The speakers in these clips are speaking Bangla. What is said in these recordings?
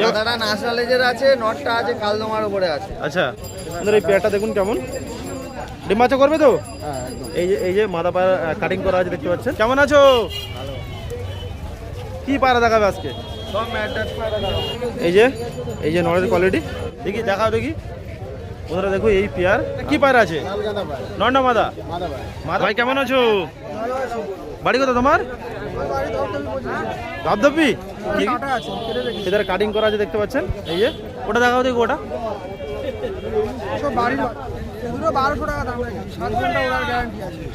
মাদাটা ন্যাশনালাইজের আছে, নটটা আছে কালদমার উপরে আছে। আচ্ছা, আপনাদের এই পেয়ারটা দেখুন কেমন, ডিম বাচ্চা করবে তো? হ্যাঁ একদম। এই যে মাদা পায়রা কাটিং করা আছে দেখতে পাচ্ছেন। কেমন আছো? কি পায়রা দেখাবে আজকে? সব ম্যাড্রাস পায়রা দেখাবো। এই যে নরের কোয়ালিটি দেখি, দেখাও দেখি বন্ধুরা। দেখো এই পেয়ার কি পায়রা আছে? লালগাঁদা পায়রা, নন্ডা মাদা। মাদা পায়রা। মাদা ভাই কেমন আছো? বাড়ি কোথা তোমার? ধবধবি এদের কাটিং করা আছে দেখতে পাচ্ছেন। এই যে ওটা দেখাও দেখি, ওটা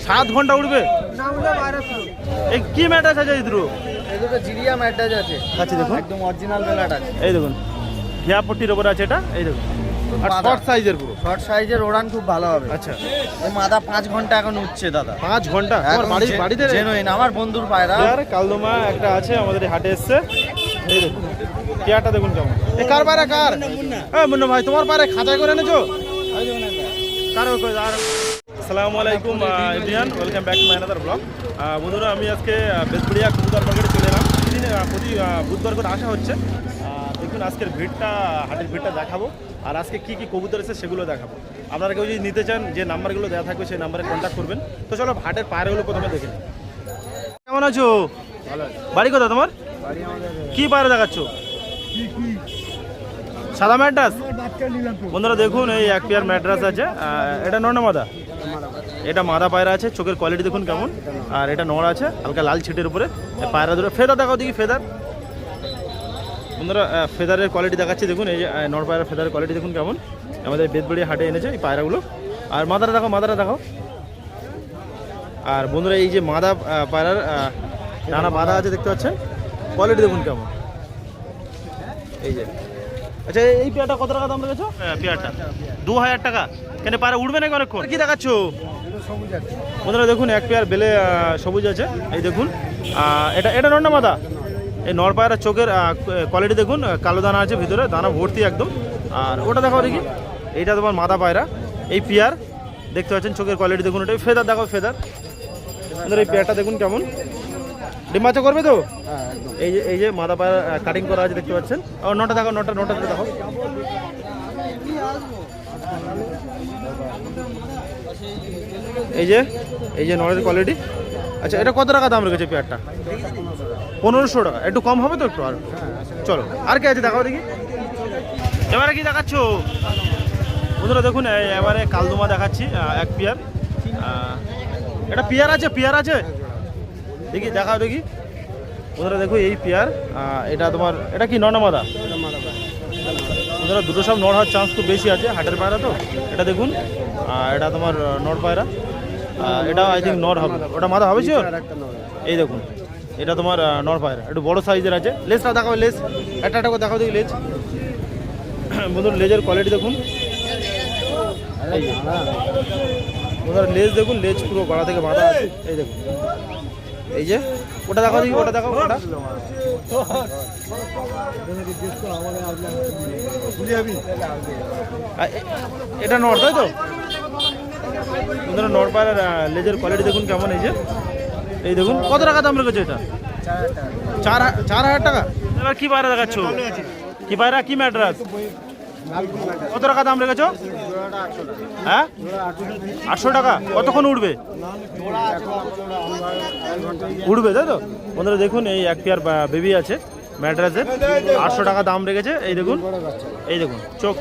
7 ঘন্টা উড়বে। এই কি ম্যাটার আছে এই দুটো? এই দুটো জিরিয়া ম্যাড্রাস আছে। আচ্ছা দেখুন, একদম অরিজিনাল বেলাট আছে। এই দেখুন ঘিয়া পট্টির ওপরে আছে এটা। এই দেখুন, আর শর্ট সাইজের পুরো। শর্ট সাইজের ওড়ান খুব ভালো হবে। আচ্ছা, এই মাদা 5 ঘন্টা এখন উঠছে দাদা। 5 ঘন্টা? আমার বাড়িতে জেনুইন আমার বন্ধুর পায়রা। আর কালদমা একটা আছে আমাদের এই হাটে এসছে। এই দেখুন পেয়ারটা দেখুন কেমন। এই কার পায়রা? কার? মুন্না ভাই তোমার পায়রা খাঁচায় করে এনেছো? কার? আসসালামু আলাইকুম everyone, welcome back to my another blog. বন্ধুরা আমি আজকে বেসপুরিয়া কবুতর মার্কেটে চলে এলাম। প্রতি বুধবার করে আসা হচ্ছে। দেখুন আজকের ভিড়টা, হাটের ভিড়টা দেখাবো, আর আজকে কি কি কবুতর এসেছে সেগুলো দেখাবো। আপনারা কেউ যদি নিতে চান, যে নাম্বারগুলো দেওয়া থাকবে সেই নাম্বারে কন্ট্যাক্ট করবেন। তো চলো হাটের পায়রাগুলো প্রথমে দেখে নিই। কেমন আছো? বাড়ি কোথা তোমার? কি পায়রা দেখাচ্ছ? সাদা ম্যাড্রাস। বন্ধুরা দেখুন এই এক পেয়ার ম্যাড্রাস আছে। এটা নর না মাদা? এটা মাদা পায়রা আছে, চোখের কোয়ালিটি দেখুন কেমন। আর এটা নর আছে হালকা লাল ছিটের উপরে। পায়রা ধরে ফেদার দেখাও দেখি, ফেদার। বন্ধুরা ফেদারের কোয়ালিটি দেখাচ্ছি দেখুন। এই যে নর পায়রা ফেদারের কোয়ালিটি দেখুন কেমন। আমাদের বেদবড়িয়া হাটে এনেছে এই পায়রাগুলো। আর মাদাটা দেখো, মাদাটা দেখো। আর বন্ধুরা এই যে মাদা পায়রার ডানা বাঁধা আছে দেখতে পাচ্ছেন, কোয়ালিটি দেখুন কেমন। এই যে আচ্ছা, এই পেয়ারটা কত টাকা দাম রেখেছো? পেয়ারটা 2000 টাকা। কেন পায়রা উঠবে নাকি অনেকক্ষণ? কি দেখাচ্ছ? বন্ধুরা দেখুন এক পেয়ার বেলে সবুজ আছে। এই দেখুন এটা নর না মাদা? এই নর পায়রা চোখের কোয়ালিটি দেখুন, কালো দানা আছে ভিতরে, দানা ভর্তি একদম। আর ওটা দেখাও দেখি, এইটা তোমার মাদা পায়রা। এই পেয়ার দেখতে পাচ্ছেন, চোখের কোয়ালিটি দেখুন। ওটা ফেদার দেখো, ফেদার। বন্ধুরা এই পেয়ারটা দেখুন কেমন, ডিম বাচ্চা করবে তো? এই যে মাদা পায়রা কাটিং করা আছে দেখতে পাচ্ছেন। আর নটা দেখো, নটা দেখো। এই যে নরের কোয়ালিটি। আচ্ছা, এটা কত টাকা দাম রেখেছে পেয়ারটা? 1500 টাকা। একটু কম হবে তো একটু? আর চলো, আর কে আছে দেখাও দেখি। এবারে কি দেখাচ্ছ? বন্ধুরা দেখুন এবারে কালদমা দেখাচ্ছি এক পেয়ার। এটা পেয়ার আছে দেখি, দেখাও দেখি। বন্ধুরা দেখো এই পেয়ার, এটা তোমার, এটা কি নর না মাদা? বন্ধুরা দুটো সব নর হওয়ার চান্স খুব বেশি আছে, হাটের পায়রা তো। এটা দেখুন এটা তোমার নর পায়রা। এটা আই থিঙ্ক নর হবে। ওটা মাদা হবে শিওর? এই দেখুন এটা তোমার নর পায়রা, একটু বড় সাইজের আছে। লেজটা দেখাও, লেজ একটা করে দেখাও দেখি, লেজ। বন্ধুরা লেজের কোয়ালিটি দেখুন। এই যে বন্ধুরা লেজ দেখুন, লেজ পুরো গলা থেকে বাঁধা আছে। এই দেখুন, এই যে ওটা দেখাও দেখি, ওটা দেখাও। ওটা এটা নর তাই তো? বন্ধুরা নর পায়রার লেজের কোয়ালিটি দেখুন কেমন। এই দেখুন কত টাকা দাম রেখেছো এটা? 4000 টাকা। এবার কি পায়রা দেখাচ্ছ? কি পায়রা, কি ম্যাড্রাস? কত টাকা দাম রেখেছো? হ্যাঁ 800 টাকা। কতক্ষণ উঠবে? উঠবে তাই তো? বন্ধুরা দেখুন এই এক পেয়ার বেবি আছে ম্যাড্রাসের, 800 টাকা দাম রেখেছে। এই দেখুন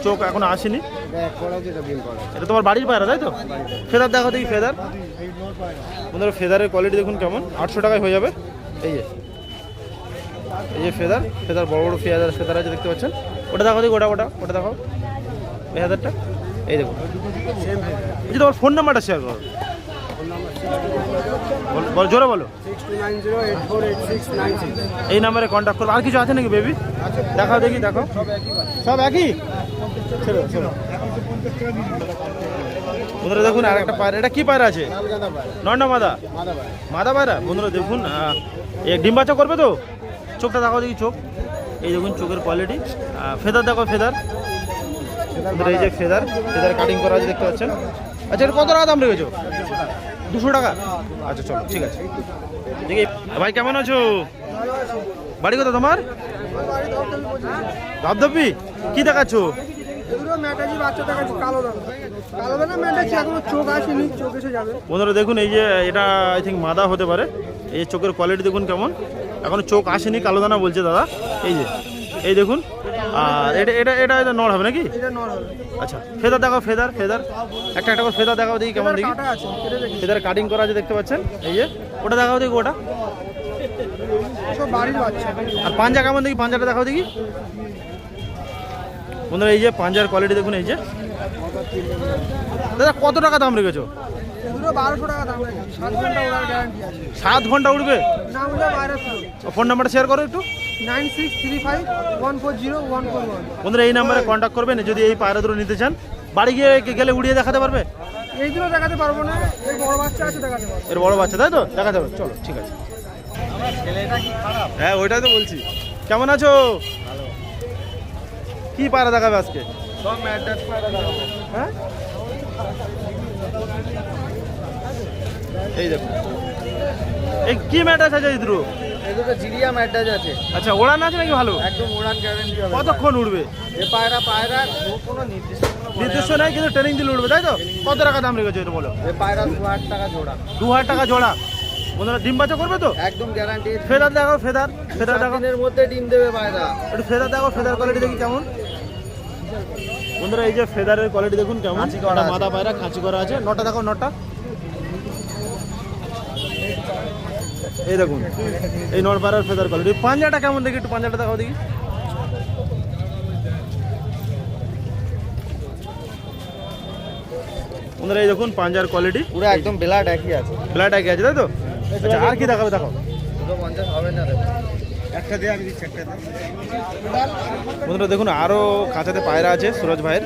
চোখ এখন আসেনি। এটা তোমার বাড়ির পায়রা তাই তো? ফেদার দেখো দেখি, ফেদার। বন্ধুরা ফেদারের কোয়ালিটি দেখুন কেমন, 800 টাকায় হয়ে যাবে। এই যে ফেদার বড় বড় ফেদার আছে দেখতে পাচ্ছেন। ওটা দেখো দেখি, ওটা দেখো এই হাজারটা। এই দেখুন, এই যে তোমার ফোন নাম্বারটা শেয়ার করো, জোরে বলো। 6290848696। এই নাম্বারে কন্ট্যাক্ট করো। আর কিছু আছে নাকি বেবি? দেখাও দেখি, দেখো সব একই। চলো বন্ধুরা দেখুন আর একটা পায়রা। এটা কি পায়রা আছে? নর না মাদা? মাদা পায়রা। বন্ধুরা দেখুন ডিম বাচ্চা করবে তো? চোখটা দেখাও দেখি, চোখ। এই দেখুন চোখের কোয়ালিটি। ফেদার দেখো, ফেদার। এই যে ফেদার কাটিং করা আছে দেখতে পাচ্ছেন। আচ্ছা, এটা কত টাকা দাম রেখেছো? 200 টাকা। আচ্ছা চলো, ঠিক আছে। দেখি ভাই কেমন আছো? বাড়ি কোথা তোমার? ধপধপি কি দেখাচ্ছ? এগুলো ম্যাটাজি বাচ্চা দেখাচ্ছি, কালো দানা। কালো দানা ম্যাটাজি এখনো চোখ আসেনি, চোখ এসে যাবে। বন্ধুরা দেখুন এই যে এটা আই থিঙ্ক মাদা হতে পারে। এই যে চোখের কোয়ালিটি দেখুন কেমন, এখনো চোখ আসেনি, কালো দানা বলছে দাদা। এই যে এই দেখুন, আর এটা এটা এটা এটা নড় হবে নাকি? এটা নর হবে। আচ্ছা ফেদার দেখাও, ফেদার ফেদার একটা একটা করে ফেদার দেখাও দেখি কেমন দেখি। কাটা আছে, কেটে দেখি। ফেদার কাটিং করা আছে দেখতে পাচ্ছেন। এই যে ওটা দেখাও দেখি, ওটা। সব বাড়ির বাচ্চা। আর পাঞ্জা কেমন দেখি, পাঞ্জাটা দেখাও দেখি। বন্ধুরা এই যে পাঞ্জার কোয়ালিটি দেখুন। এই যে দাদা কত টাকা দাম রেখেছো? এগুলো 1200 টাকা দাম রেখেছি, 7 ঘন্টা ওড়ার গ্যারান্টি আছে। 7 ঘন্টা উঠবে? না উড়লে বাইরে ফেলো। ফোন নাম্বারটা শেয়ার করো একটু। 9635140141। বন্ধুরা এই নাম্বারে কন্ট্যাক্ট করবেন যদি এই পায়রা দুটো নিতে চান। বাড়ি গিয়ে গেলে উড়িয়ে দেখাতে পারবে? এইগুলো দেখাতে পারবো না, এই বড় বাচ্চা আছে দেখাতে পারবো। এর বড় বাচ্চা তাই তো, দেখাতে পারবে। চলো ঠিক আছে। হ্যাঁ ওইটাই তো বলছি। কেমন আছো? কি পায়রা দেখাবে আজকে? সব ম্যাটার পায়রা দেখাবো। হ্যাঁ এই দেখো, এই কি ম্যাটার আছে এই দুটো? এই দুটো জিরিয়া ম্যাটাজ আছে, আচ্ছা ওড়ান আছে নাকি ভালো? একদম উড়ান গ্যারান্টি হবে। কতক্ষণ উড়বে? এ পায়রা কোনো নির্দিষ্ট কোনো নির্দিষ্ট নাই, কিন্তু ট্রেনিং দিলে উঠবে তাই তো? কত টাকা দাম রেখেছো এটা বলো? এ পায়রা 2000 টাকা জোড়া। 2000 টাকা জোড়া। বন্ধুরা ডিম বাচ্চা করবে তো? একদম গ্যারান্টি। ফেদার দেখো, ফেদার ফেদার দেখো, দিনের মধ্যে ডিম দেবে পায়রা। একটু ফেদার দেখো, ফেদার কোয়ালিটি দেখি কেমন। বন্ধুরা এই যে ফেদারের কোয়ালিটি দেখুন কেমন। খাঁচি করা এটা আছে। মাদা পায়রা, খাঁচি করা আছে। নটা দেখো, নটা। এই দেখুন এই নর পায়রার ফেদার কোয়ালিটি। পাঞ্জাটা কেমন দেখি, একটু পাঞ্জাটা দেখাও দেখি। বন্ধুরা এই দেখুন পাঞ্জার কোয়ালিটি পুরো একদম ব্লাড একই আছে। ব্লাড আগে আছে তাই তো? আচ্ছা আর কি দেখাবে দেখাও। 250 হবে না রে। একটা দিয়ে আমি দিচ্ছি, একটা দে। বন্ধুরা দেখুন আরও খাঁচাতে পায়রা আছে সুরজ ভাইয়ের,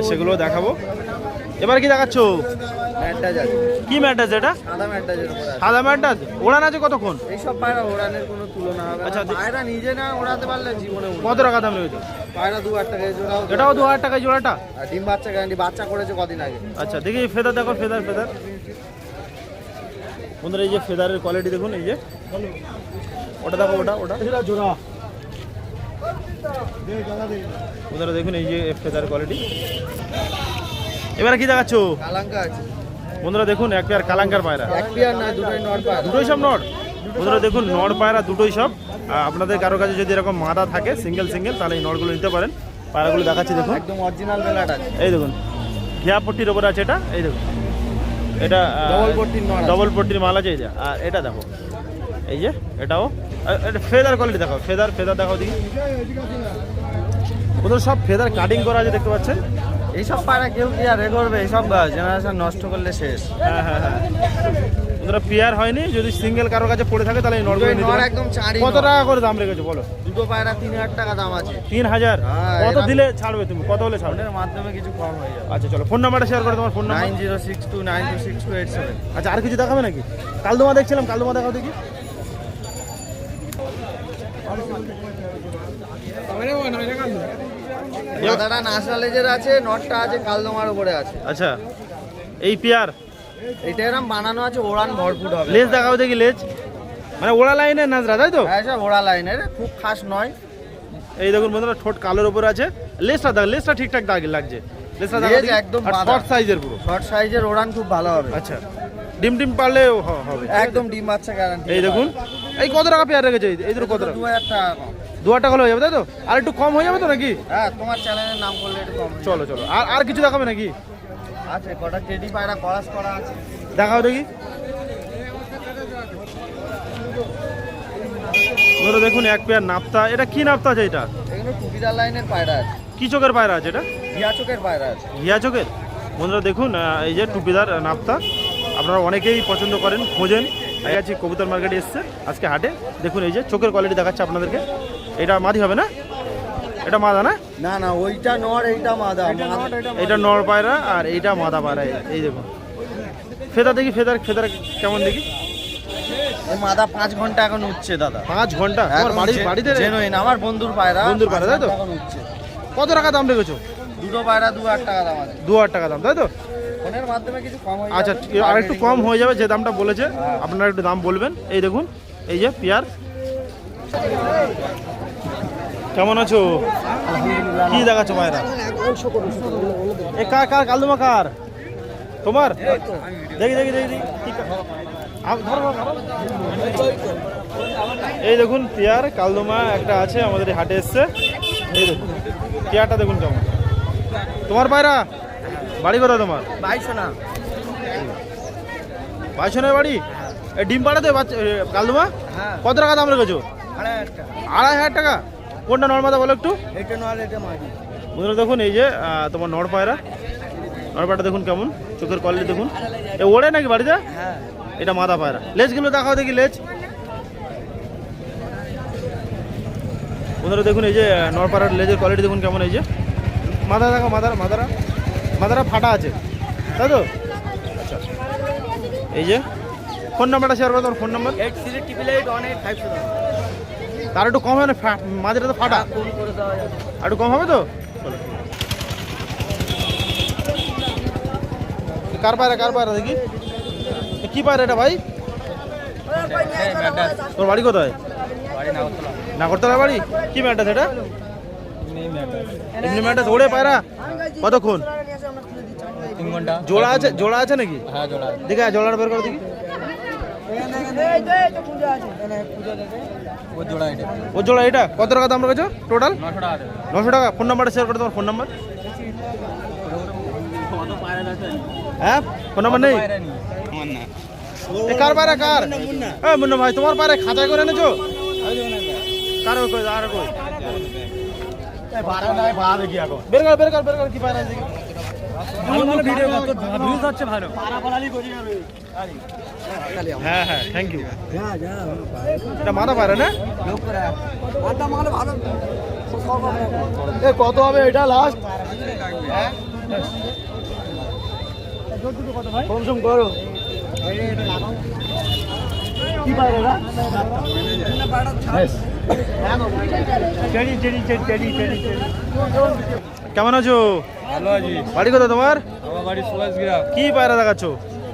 সেগুলো দেখাবো। এবার কি দেখাচ্ছ? ম্যাটাজ আছে। কি ম্যাটাজ এটা? সাদা ম্যাটাজের উপর আছে। সাদা ম্যাটাজ। ওড়ান আছে কতক্ষণ? এইসব পায়রা ওড়ানের কোনো তুলনা হবে না। আচ্ছা, পায়রা নিজে না ওড়াতে পারলে জীবনে উড়বে। কত টাকা দাম রয়েছে? পায়রা 2000 টাকা জোড়া। এটাও 2000 টাকা জোড়াটা? আর ডিম বাচ্চা গ্যারান্টি, বাচ্চা করেছে কদিন আগে। আচ্ছা দেখি ফেদার দেখো, ফেদার ফেদার। বন্ধুরা এই যে ফেদারের কোয়ালিটি দেখুন। এই যে ওটা দেখো, ওটা ওটা জোড়া। বন্ধুরা দেখুন এই যে ফেদার কোয়ালিটি। এবারে কি দেখাচ্ছ? কালাঙ্কা আছে। বন্ধুরা দেখুন এক পেয়ার কালাঙ্কার পায়রা। এক পেয়ার না, দুটোই নর পায়রা। দুটোই সব নর। বন্ধুরা দেখুন নর পায়রা দুটোই সব। আপনাদের কারো কাছে যদি এরকম মাদা থাকে সিঙ্গেল সিঙ্গেল, তাহলে এই নরগুলো নিতে পারেন। পায়রাগুলো দেখাচ্ছি দেখুন। একদম অরিজিনাল বেলাট আছে। এই দেখুন ঘিয়া পট্টির ওপরে আছে এটা। এই দেখুন এটা ডবল পট্টির নর আছে। ডবল পট্টির মাল আছে। এই যে আর এটা দেখো, এই যে এটাও। এটা ফেদার কোয়ালিটি দেখো, ফেদার ফেদার দেখো দেখি। ওদের সব ফেদার কাটিং করা আছে দেখতে পাচ্ছেন। এইসব পায়রা কেউ কি আর করবে? এইসব জেনারেশন নষ্ট করলে শেষ। হ্যাঁ হ্যাঁ হ্যাঁ। ওদের পেয়ার হয়নি, যদি সিঙ্গেল কারো কাছে পড়ে থাকে তাহলে এই নরগুলো নিতে নর পারেন। একদম চারি কত নর। টাকা করে দাম রেখেছো বলো? দুটো পায়রা 3000 টাকা দাম আছে। 3000? হ্যাঁ, কত এরকম- দিলে ছাড়বে তুমি? কত হলে ছাড়বে? ফোনের মাধ্যমে কিছু কম হয়ে যাবে। আচ্ছা চলো ফোন নাম্বারটা শেয়ার করে, তোমার ফোন নাম্বার। 9062926287। আচ্ছা আর কিছু দেখাবে নাকি? কালদমা দেখছিলাম, কালদমা দেখাও দেখি। দাদাটা নাসরালেজের আছে, নটটা আছে কালদমার উপরে আছে। আচ্ছা এই পেয়ার এটা এরকম বানানো আছে, ওড়ান ভরপুর হবে। লেজ দেখাও দেখি। লেজ মানে ওড়া লাইনের নাজরা তাই তো? হ্যাঁ সব ওড়া লাইনের, খুব খাস নয়। এই দেখুন বন্ধুরা ঠোঁট কালোর উপর আছে। লেজটা দেখ, লেজটা ঠিকঠাক দাগ লাগছে। লেজটা লেজ দেখাও দেখি। একদম আর বাঁধা। শর্ট সাইজের পুরো। শর্ট সাইজের ওড়ান খুব ভালো হবে। আচ্ছা ডিম ডিম পারলেও হবে। একদম ডিম বাচ্চা গ্যারান্টি। এই দেখুন এই কত টাকা পেয়ার রেখেছে? এই দুটো কত টাকা? 2000 টাকা কম। 2000 টাকা হলে হয়ে যাবে তাই তো? আর একটু কম হয়ে যাবে তো নাকি? হ্যাঁ, তোমার চ্যানেলের নাম করলে একটু কম হয়ে চলো চলো। আর আর কিছু দেখাবে নাকি? যাবে। আছে কটা টেডি পায়রা করাস করা আছে। দেখাও দেখি। ধরো দেখুন এক পেয়ার নাপ্তা। এটা কি নাপ্তা আছে এটা? এগুলো টুপিদার লাইনের পায়রা আছে। কি চোখের পায়রা আছে এটা? ঘিয়া চোখের পায়রা আছে। ঘিয়া চোখের। বন্ধুরা দেখুন এই যে টুপিদার নাপ্তা, আপনারা অনেকেই পছন্দ করেন, খোঁজেন। এই আছে কবুতর মার্কেটে এসছে আজকে হাটে। দেখুন এই যে চোখের কোয়ালিটি দেখাচ্ছে আপনাদেরকে। এটা মাদি হবে না? এটা মাদা না? না না, ওইটা নর, এইটা মাদা। এটা নর পায়রা আর এইটা মাদা পায়রা। এই দেখুন ফেদার দেখি, ফেদার ফেদার কেমন দেখি। এই মাদা 5 ঘন্টা এখন উঠছে দাদা। 5 ঘন্টা? তোমার বাড়িতে জেনুইন আমার বন্ধুর পায়রা। বন্ধুর পায়রা, তাই তো? 5 ঘন্টা এখন উঠছে। কত টাকা দাম রেখেছো? দুটো পায়রা 2000 টাকা দাম আছে। 2000 টাকা দাম তাই তো? ফোনের মাধ্যমে কিছু কম হয়ে আচ্ছা যাবে। আর একটু কম হয়ে যাবে, যে দামটা বলেছে আপনারা একটু দাম বলবেন। এই দেখুন এই যে পেয়ার। কেমন আছো? কি দেখাচ্ছ পায়রা? এ কার কার কালদমা কার? তোমার? দেখি দেখি দেখি দেখি। কি ধরো ধরো। এই দেখুন পেয়ার কালদমা একটা আছে আমাদের এই হাটে এসছে। এই দেখুন পেয়ারটা দেখুন কেমন। তোমার পায়রা? বাড়ি কোথায় তোমার? 2200 না। 2200 বাড়ি? এই ডিম পাড়াতে কালদমা? হ্যাঁ। কত টাকা দাম রেখেছো? 2500 টাকা। কোনটা নর্মাদা বলো একটু। এটা নয়, এটা মাঝি। বন্ধুরা দেখুন এই যে তোমার নড় পায়রা, নড় পায়রাটা দেখুন কেমন, চোখের কোয়ালিটি দেখুন। এ ওড়ে নাকি বাড়িতে? হ্যাঁ। এটা মাদা পায়রা। লেজগুলো দেখাও দেখি লেজ। বন্ধুরা দেখুন এই যে নড় পায়রার লেজের কোয়ালিটি দেখুন কেমন। এই যে মাথা দেখো, মাদারা ফাটা আছে, তাই তো? আচ্ছা এই যে ফোন নাম্বারটা শেয়ার করো, তোমার ফোন নাম্বার। 83881857। তার একটু কম হবে না? মাঝেটা তো ফাটা, ফোন করে দেওয়া যাবে। আর একটু কম হবে তো? কার পায়রা দেখি। কি পায়রা এটা ভাই? তোর বাড়ি কোথায়? নাগরতলা বাড়ি। কি ম্যাটাস এটা? এমনি ম্যাটাস। ওড়ে পায়রা কতক্ষণ? 3 ঘন্টা। জোড়া আছে নাকি? হ্যাঁ, জোড়া। দেখে জোড়াটা বের করে দেখি। ও জোড়া এটা। ও জোড়া এটা কত টাকা দাম রেখেছো টোটাল? 900 টাকা। 900 টাকা। ফোন নাম্বারটা শেয়ার করো, তোমার ফোন নাম্বার। হ্যাঁ ফোন নাম্বার নেই? কার পায়রা কার? হ্যাঁ মুন্না ভাই, তোমার পায়রা খাঁচায় করে এনেছো? কার ওই কই আর কই? বের কর কি পায়রা আছে? ভিডিও কত ভিউজ হচ্ছে ভালো। হ্যাঁ থ্যাংক ইউ। এটা মাথা পায়রা না? এ কত হবে এটা লাস্ট? কমসম করো। কি পায়রা? কেমন আছো? ভালো আছি। বাড়ি কোথায় তোমার? আমার বাড়ি সুভাষগ্রাম। কি পায়রা দেখাচ্ছ?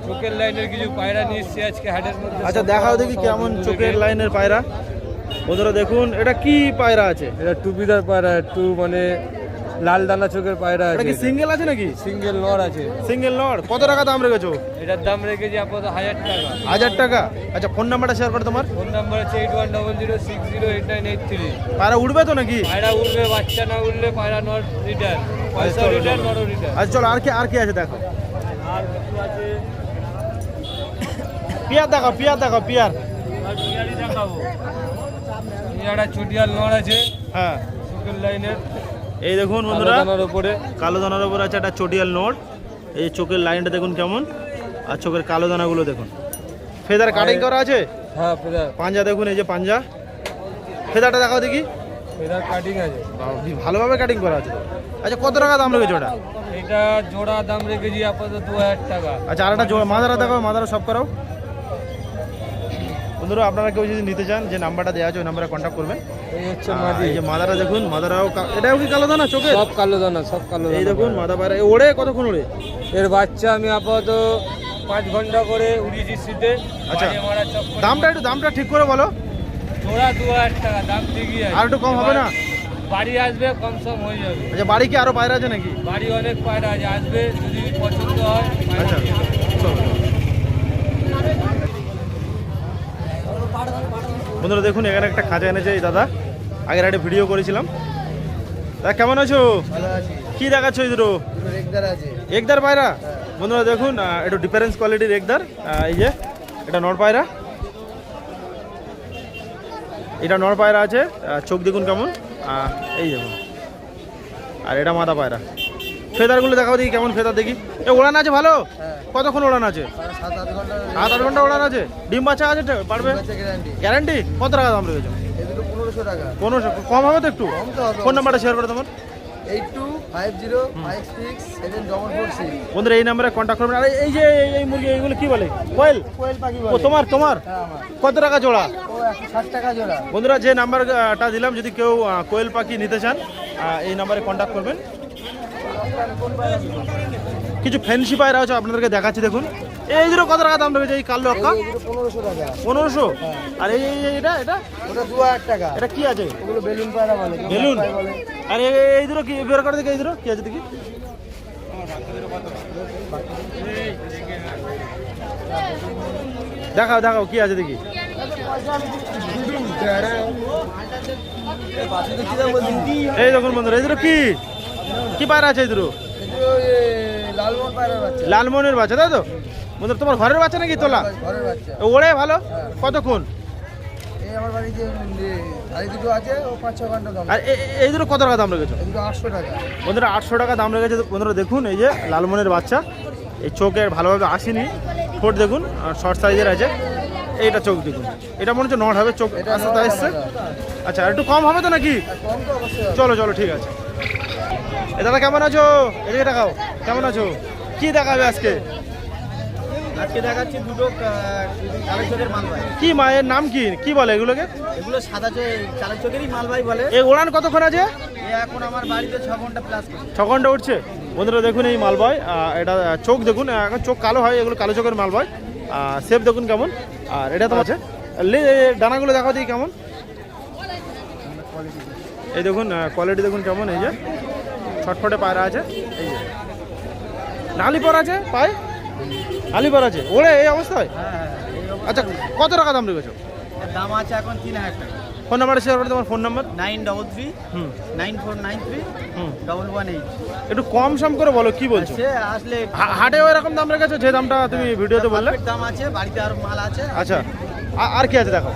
চোখের লাইনের কিছু পায়রা নিয়ে এসেছি আজকে হাটের মধ্যে। আচ্ছা দেখাও দেখি কেমন চোখের লাইনের পায়রা। বন্ধুরা দেখুন এটা কি পায়রা আছে? এটা টুপিদার পায়রা, একটু মানে লাল দানা চোখের পায়রা এটা আছে। কি সিঙ্গেল আছে নাকি? সিঙ্গেল নর আছে। সিঙ্গেল নড়। কত টাকা দাম রেখেছো? এটার দাম রেখেছি আপাতত 1000 টাকা। 1000 টাকা। আচ্ছা ফোন নাম্বারটা শেয়ার করো তোমার। ফোন নাম্বার আছে 8100608983। পায়রা উঠবে তো নাকি? পায়রা উঠবে, বাচ্চা না উঠলে পায়রা নর রিটার্ন, পয়সা রিটার্ন, নর রিটার্ন। আচ্ছা চলো আর কি আছে দেখো। আর কিছু আছে, পিয়ার দেখাও পিয়ার। আর পিয়ারি দেখাবো। পিয়ারা চটিয়াল নর আছে হ্যাঁ চোখের লাইনের। এই দেখুন বন্ধুরা দানার উপরে কালো দানার উপর আছে একটা চটিয়াল নোট। এই চোখের লাইনটা দেখুন কেমন, আর চোখের কালো দানাগুলো দেখুন। ফেদার কাটিং করা আছে। হ্যাঁ ফেদার। পাঞ্জা দেখুন, এই যে পাঞ্জা। ফেদারটা দেখাও দেখি। ফেদার কাটিং আছে। ভালোভাবে কাটিং করা আছে তো। আচ্ছা কত টাকা দাম রেখেছো ওটা? এটা জোড়া দাম রেখেছি আপাতত 2000 টাকা। আচ্ছা আর একটা মাদারা দেখাও, মাদারা সব করাও। বন্ধুরা আপনারা কেউ যদি নিতে চান, যে নাম্বারটা দেওয়া আছে ওই নাম্বারে কন্ট্যাক্ট করবেন। এই হচ্ছে আর মাদি। এই যে মাদারা দেখুন, মাদারাও এটাও কি কালো দানা চোখে? সব কালো দানা, সব কালো দানা। এই দেখুন মাদা পায়রা। ওড়ে কতক্ষণ ওড়ে? এর বাচ্চা আমি আপাতত 5 ঘন্টা করে উড়িয়েছি শীতে। আচ্ছা বাইরে মারা চক্কর। দামটা ঠিক করে বলো। জোড়া 2000 টাকা দাম ঠিকই আছে। আর একটু কম হবে না? বাড়ি আসবে কম সম হয়ে যাবে। আচ্ছা বাড়ি কি আরো পায়রা আছে নাকি? বাড়ি অনেক পায়রা আছে, আসবে যদি পছন্দ হয় পায়রা আচ্ছা নিয়ে যাবে। বন্ধুরা দেখুন এখানে একটা খাঁচা এনেছে এই দাদা, আগের একটা ভিডিও করেছিলাম। দাদা কেমন আছো? ভালো আছি। কি দেখাচ্ছ? এই দুটো দুটো রেগদার আছে। একদার পায়রা। বন্ধুরা দেখুন একটু ডিফারেন্স কোয়ালিটির একদার। এই যে এটা নর পায়রা, এটা নর পায়রা আছে। চোখ দেখুন কেমন, এই দেখুন। আর এটা মাদা পায়রা। ফেদারগুলো দেখাও দেখি কেমন ফেদার দেখি। এ ওড়ান আছে ভালো? হ্যাঁ। কতক্ষণ ওড়ান আছে? 7-8 ঘন্টা। 7-8 ঘন্টা ওড়ান আছে। ডিম বাচ্চা আছে পারবে? গ্যারান্টি। গ্যারান্টি? কত টাকা দাম রেখেছো? এই দুটো 1500 টাকা। 1500 কম হবে তো একটু? কম তো হবে। ফোন নাম্বারটা শেয়ার করো তোমার। 8250567446। বন্ধুরা এই নাম্বারে কন্ট্যাক্ট করবেন। আর এই যে এই মুরগি এইগুলো কি বলে? কোয়েল? কোয়েল পাখি ও বলে। তোমার হ্যাঁ আমার। কত টাকা জোড়া? ও 160 টাকা জোড়া। বন্ধুরা যে নাম্বারটা দিলাম, যদি কেউ কোয়েল পাখি নিতে চান এই নাম্বারে কন্ট্যাক্ট করবেন। কিছু ফ্যান্সি পায়রা আছে আপনাদেরকে দেখাচ্ছি দেখুন। এই দুটো কত টাকা দাম রেখেছে এই কালো অক্কা? 1500 টাকা। 1500। আর এটা এটা ওটা 2000 টাকা। এটা কি আছে? ওগুলো বেলুন পায়রা বলে। বেলুন। পায়রা বলে। আর এই দুটো কি বের করে দেখি, এই দুটো কি আছে দেখি। দেখাও দেখাও কি আছে দেখি। এই দেখুন বন্ধুরা, এই দুটো কি কি পায়রা আছে? এই দুটো এগুলো লালমোহন পায়রার বাচ্চা। লালমোহনের বাচ্চা, তাই তো বন্ধুরা? তোমার ঘরের বাচ্চা নাকি তোলা? ঘরের বাচ্চা। ওড়ে ভালো? কতক্ষণ? এই আমার বাড়িতে আড়ি দুটো আছে, ও 5-6 ঘন্টা দাম। আর এই দুটো কত টাকা দাম রেখেছো? এগুলো 800 টাকা। বন্ধুরা 800 টাকা দাম রেখেছে। বন্ধুরা দেখুন, এই যে লালমোহনের বাচ্চা, এই চোখে ভালোভাবে আসেনি, ঠোঁট দেখুন আর শর্ট সাইজের আছে। এইটা চোখ দেখুন, এটা মনে হচ্ছে নট হবে, চোখ এটা আস্তে নর আসছে। হবে। আচ্ছা, আর একটু কম হবে তো নাকি? কম তো অবশ্যই হবে। চলো চলো, ঠিক আছে। এ দাদা কেমন আছো? এদিকে দেখাও, কেমন আছো? কি দেখাবে আজকে? আজকে দেখাচ্ছি দুটো কালো চোখের মালবাই। কি মায়ের নাম কি কি বলে এগুলোকে? এগুলো সাদা কালো চোখেরই মালবাই বলে। এই ওড়ান কতক্ষণ আছে? এখন আমার বাড়িতে 6 ঘন্টা প্লাস। 6 ঘন্টা উঠছে। বন্ধুরা দেখুন এই মালবয়, এটা চোখ দেখুন, এখন চোখ কালো হয়, এগুলো কালো চোখের মালবয়। শেপ দেখুন কেমন। আর এটা তো আছে, ডানাগুলো দেখাও দিই কেমন। এই দেখুন কোয়ালিটি দেখুন কেমন। এই যে ছটফটে পায়রা আছে, এই যে নালিপর আছে, পায়ে নালিপর আছে, ওড়ে এই অবস্থায়। আচ্ছা, কত টাকা দাম রেখেছো? দাম আছে এখন 3000 টাকা। ফোন নাম্বারটা শেয়ার করে, তোমার ফোন নাম্বার। 933 হুম 9493 হুম 118। একটু কম সম করে বলো, কি বলছো? সে আসলে হাটেও এরকম দাম রেখেছো যে দামটা তুমি ভিডিওতে বললে? perfect দাম আছে, বাড়িতে আর মাল আছে। আচ্ছা, আর কি আছে দেখো।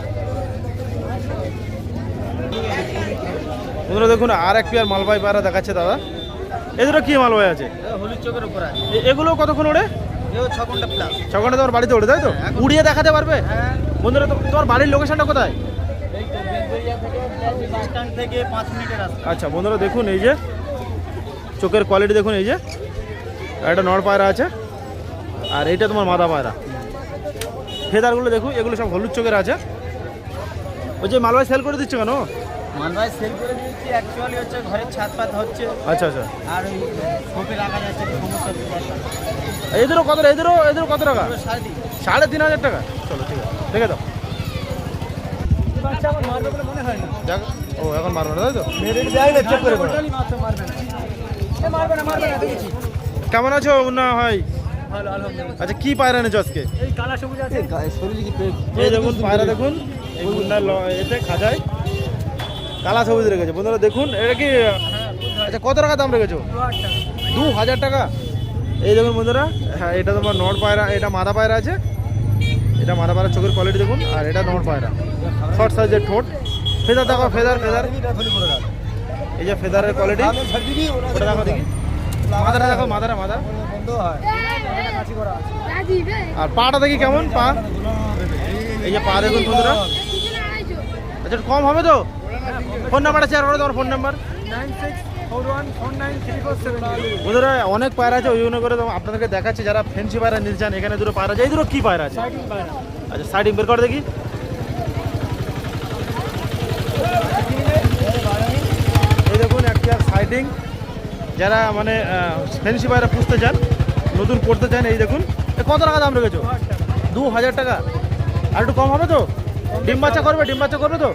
বন্ধুরা দেখুন, আর এক পেয়ার মালবাই পায়রা দেখাচ্ছে দাদা। এদেরও কি মালবাই আছে? হলুদ চোখের উপর আছে। এগুলো কতক্ষণ ওড়ে? এও 6 ঘন্টা প্লাস। 6 ঘন্টা তোমার বাড়িতে ওড়ে, তাই তো? হ্যাঁ, এখন- উড়িয়ে দেখাতে পারবে? হ্যাঁ, বন্ধুরা তোমার বাড়ির লোকেশনটা কোথায়? এই তো বেলবেরিয়া থেকে বাস স্ট্যান্ড থেকে 5 মিনিটের রাস্তা। আচ্ছা বন্ধুরা দেখুন, এই যে চোখের কোয়ালিটি দেখুন। এই যে একটা নড় পায়রা আছে, আর এইটা তোমার মাদা পায়রা। ফেদারগুলো দেখুন, এগুলো সব হলুদ চোখের আছে। ওই যে মালবাই সেল করে দিচ্ছে কেন? মালবাই সেল করে দিয়েছি, অ্যাকচুয়ালি হচ্ছে ঘরের ছাদ পাত হচ্ছে, আচ্ছা আচ্ছা। আর ওই শোপে রাখা যাচ্ছে, সমস্যা হচ্ছে। এদেরও কত? এদেরও কত টাকা? 3.5। 3,500 টাকা। চলো ঠিক আছে, দেখে দাও। বাচ্চা আমার মারবে বলে মনে হয় না। যাক, ও এখন মারবে না, তাই তো? মেরে দেয় না, চেক করে টোটালি মারতে মারবে না। এ মারবে না দেখেছি। কেমন আছো না ভাই? ভালো আলহামদুলিল্লাহ। আচ্ছা, কি পায়রা এনেছো আজকে? এই কালা সবুজ আছে। শরীর কি এই দেখুন পায়রা দেখুন, এই গুন্ডার এতে খাজায় কালা সবুজ রেখেছে। বন্ধুরা দেখুন, এটা কি? আচ্ছা, কত টাকা দাম রেখেছো? 2000 টাকা। এই দেখুন বন্ধুরা, হ্যাঁ এটা তোমার নড় পায়রা, এটা মাদা পায়রা আছে। এটা মাদা পায়রা, চোখের কোয়ালিটি দেখুন। আর এটা নড় পায়রা, শর্ট সাইজের ঠোঁট। ফেদার দেখো, ফেদার। এই যে ফেদারের কোয়ালিটি, ওটা দেখো দেখি। মাদাটা দেখো, মাদা। আর পাটা দেখি কেমন পা। এই যে পা দেখুন বন্ধুরা। আচ্ছা, একটু কম হবে তো? ফোন নাম্বারটা শেয়ার করো, তোমার ফোন নাম্বার। 9641493472। বন্ধুরা অনেক পায়রা আছে, ওই জন্য করে তো আপনাদেরকে দেখাচ্ছি। যারা ফেন্সি পায়রা নিতে চান, এখানে দুটো পায়রা আছে। এই দুটো কি পায়রা আছে? আচ্ছা, সাইড বের করে দেখি। এই দেখুন একটা সাইডিং, যারা মানে ফেন্সি পায়রা পুষতে চান, নতুন করতে চান। এই দেখুন, কত টাকা দাম রেখেছো? 2000 টাকা। আর একটু কম হবে তো? ডিম বাচ্চা করবে তো?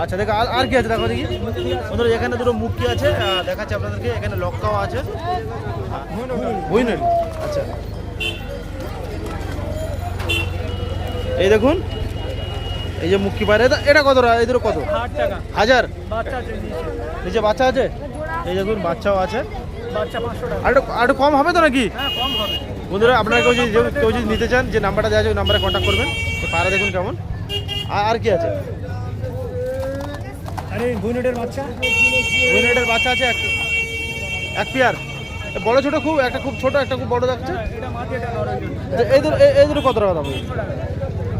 আচ্ছা, দেখো আর কি আছে দেখো দেখি। বন্ধুরা এখানে দুটো মুক্তি আছে, দেখাচ্ছে আপনাদেরকে। এখানে লক্কাও আছে, হুইনের। আচ্ছা, এই দেখুন, এই যে মুক্তি পায়রা, এটা কত টাকা? এদের কত? 8 টাকা 1000। বাচ্চা আছে নিচে। নিচে বাচ্চা আছে, এই দেখুন বাচ্চাও আছে। বাচ্চা 500 টাকা। আর একটু কম হবে তো নাকি? হ্যাঁ, কম হবে। বন্ধুরা আপনারা কেউ যদি নিতে চান, যে নাম্বারটা দেওয়া আছে ওই নাম্বারে কন্ট্যাক্ট করবেন। তো পায়রা দেখুন কেমন। আর কি আছে? আরে বুনেটের বাচ্চা। উইনেটের বাচ্চা আছে এক পেয়ার। বড় ছোট, একটা খুব ছোট, একটা খুব বড় যাচ্ছে। এটা মাঝে এটা নরম। এই দুটো কত টাকা দাম?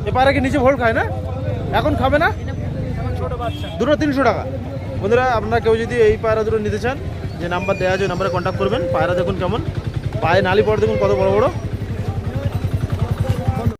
এ পায়রা কি নিচে ভোল খায় না? এখন খাবে না? এখন ছোট বাচ্চা। দুটো 300 টাকা। বন্ধুরা আপনারা কেউ যদি এই পায়রা দুটো নিতে চান, যে নাম্বার দেওয়া আছে ওই নাম্বারে কন্ট্যাক্ট করবেন। পায়রা দেখুন কেমন, পায়ে নালি পড়ে দেখুন কত বড় বড়।